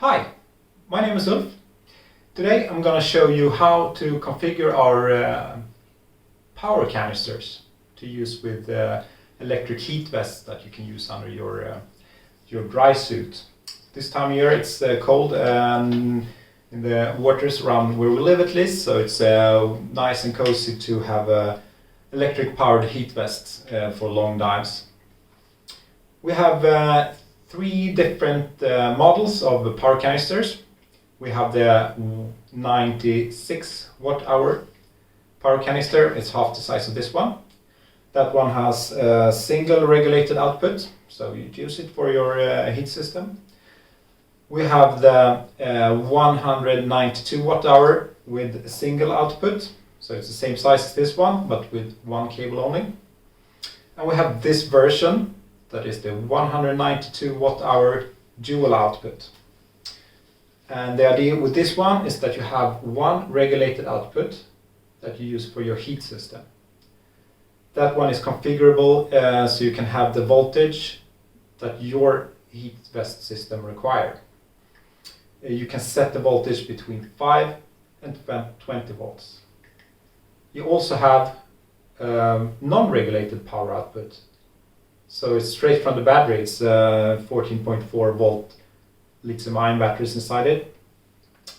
Hi, my name is Ulf. Today I'm going to show you how to configure our power canisters to use with electric heat vests that you can use under your dry suit. This time of year it's cold in the waters around where we live at least, so it's nice and cozy to have electric powered heat vests for long dives. We have three different models of the power canisters. We have the 96 watt hour power canister. It's half the size of this one. That one has a single regulated output, so you use it for your heat system. We have the 192 watt hour with a single output, so it's the same size as this one but with one cable only. And we have this version, that is the 192 watt hour dual output. And the idea with this one is that you have one regulated output that you use for your heat system. That one is configurable so you can have the voltage that your heat vest system requires. You can set the voltage between 5 and 20 volts. You also have non-regulated power output. So it's straight from the battery. It's 14.4 volt lithium-ion batteries inside it.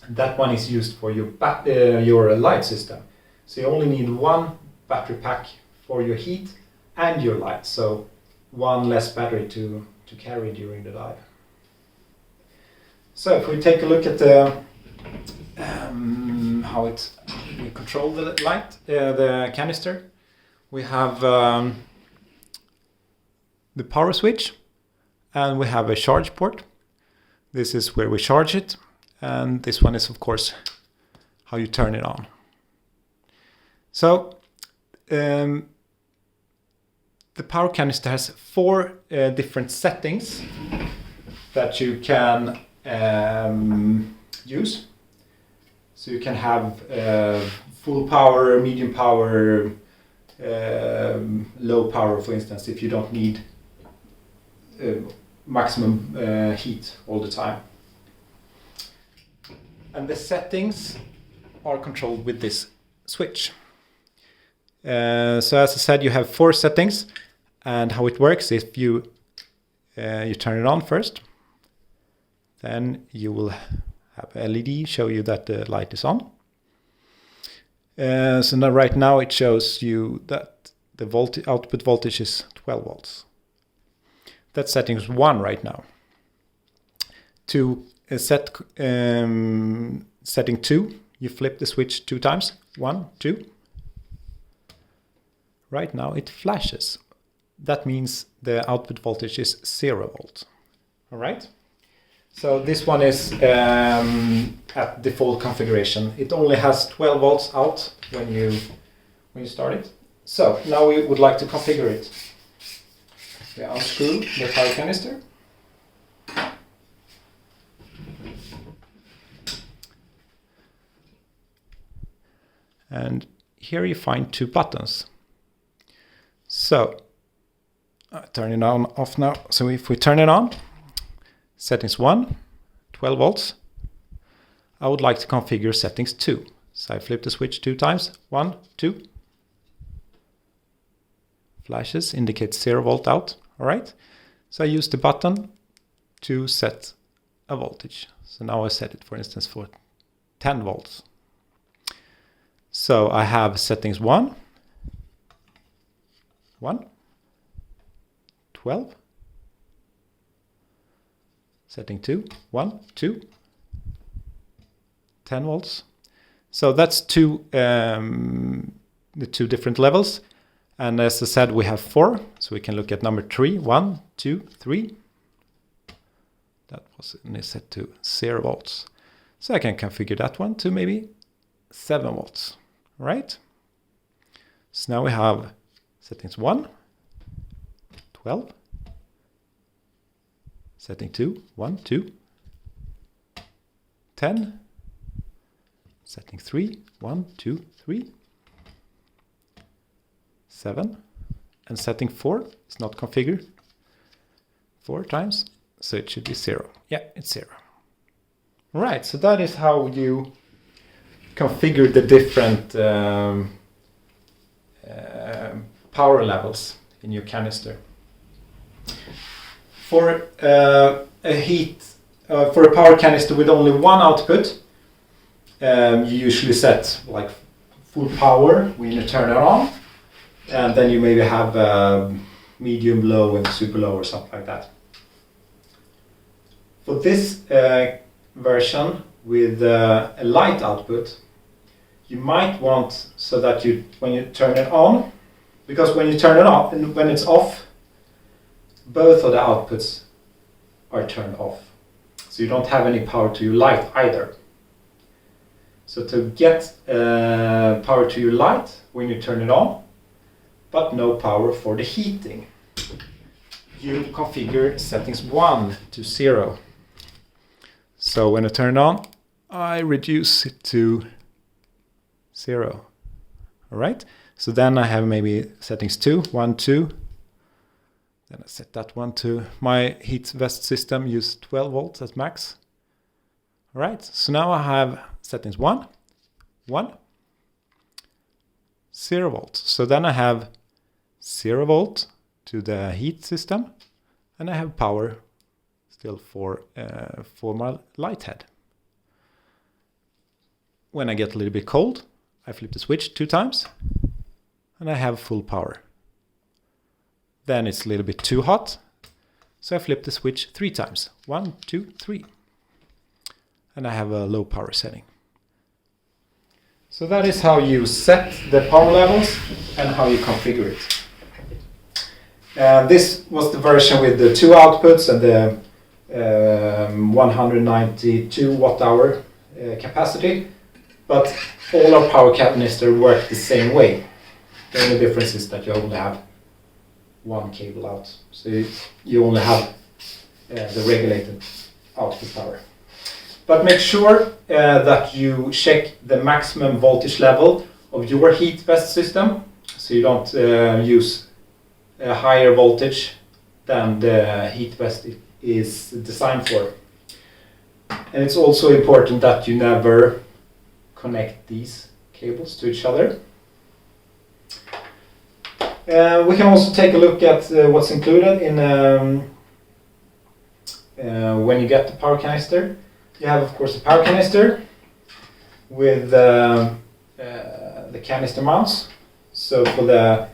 That one is used for your light system. So you only need one battery pack for your heat and your light. So one less battery to carry during the dive. So if we take a look at how we control the light, the canister, we have the power switch, and we have a charge port. This is where we charge it, and this one is of course how you turn it on. So the power canister has four different settings that you can use. So you can have full power, medium power, low power, for instance, if you don't need maximum heat all the time. And the settings are controlled with this switch. So as I said, you have four settings, and how it works, if you turn it on first, then you will have a LED show you that the light is on. So now right now it shows you that the output voltage is 12 volts. That's settings 1 right now. To set setting 2, you flip the switch 2 times. 1, 2. Right now it flashes. That means the output voltage is 0 volt. All right. So this one is at default configuration. It only has 12 volts out when you start it. So now we would like to configure it. We unscrew the power canister. And here you find two buttons. So turn it on off now. So if we turn it on, settings 1, 12 volts. I would like to configure settings 2. So I flip the switch 2 times. 1, 2. Flashes indicates 0 volt out. All right. So I use the button to set a voltage. So now I set it, for instance, for 10 volts. So I have settings 1, 12. Setting 2, 1, 2, 10 volts. So that's the two different levels. And as I said, we have 4. So we can look at number 3, 1, 2, 3. That was set to 0 volts. So I can configure that one to maybe 7 volts. Right? So now we have settings 1, 12. Setting 2, 1, 2, 10. Setting 3, 1, 2, 3. 7. And setting 4 is not configured. 4 times, so it should be 0. Yeah, it's 0. Right, so that is how you configure the different power levels in your canister. For a power canister with only one output, you usually set like full power when you turn it on, and then you maybe have medium low and super low or something like that. For this version with a light output, you might want so that when you turn it on, because when you turn it on and when it's off, both of the outputs are turned off, so you don't have any power to your light either. So to get power to your light when you turn it on, but no power for the heating, you configure settings 1 to 0. So when I turn it on, I reduce it to 0. All right. So then I have maybe settings 2, 1, 2. Then I set that one to my heat vest system, use 12 volts as max. All right. So now I have settings 1, 1, 0 volts. So then I have 0 volt to the heat system, and I have power still for my light head. When I get a little bit cold, I flip the switch 2 times, and I have full power. Then it's a little bit too hot, so I flip the switch 3 times. 1, 2, 3. And I have a low power setting. So that is how you set the power levels and how you configure it. This was the version with the 2 outputs and the 192 watt-hour capacity, but all our power canisters work the same way. The only difference is that you only have one cable out, so you only have the regulated output power. But make sure that you check the maximum voltage level of your heat vest system, so you don't use a higher voltage than the heat vest is designed for. And it's also important that you never connect these cables to each other. We can also take a look at what's included in when you get the power canister. You have, of course, a power canister with the canister mounts. So for the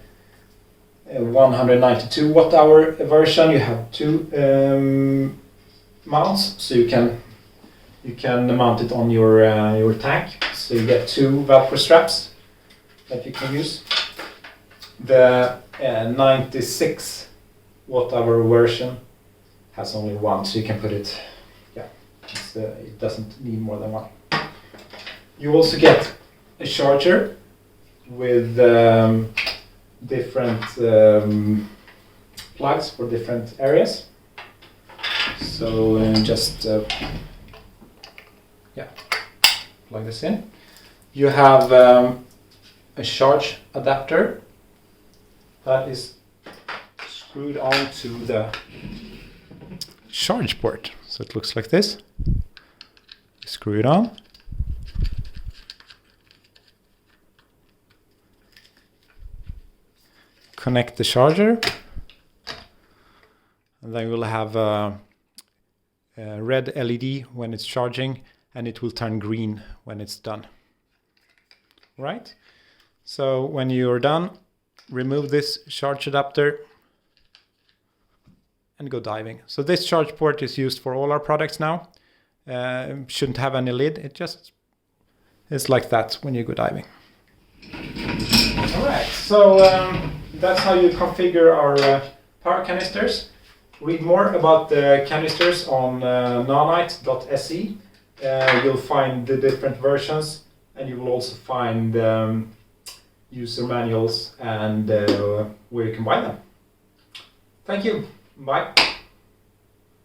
192 watt-hour version, you have 2 mounts, so you can mount it on your tank. So you get 2 Velcro straps that you can use. The 96 watt-hour version has only 1, so you can put it. It doesn't need more than 1. You also get a charger with different plugs for different areas. So just plug this in. You have a charge adapter that is screwed onto the charge port. So it looks like this. Screw it on. Connect the charger. And then we'll have a red LED when it's charging, and it will turn green when it's done. Right? So when you're done, remove this charge adapter and go diving. So this charge port is used for all our products now. Shouldn't have any lid. It just is like that when you go diving. All right, so that's how you configure our power canisters. Read more about the canisters on nanight.se. You'll find the different versions, and you will also find user manuals and where you can buy them. Thank you. Bye.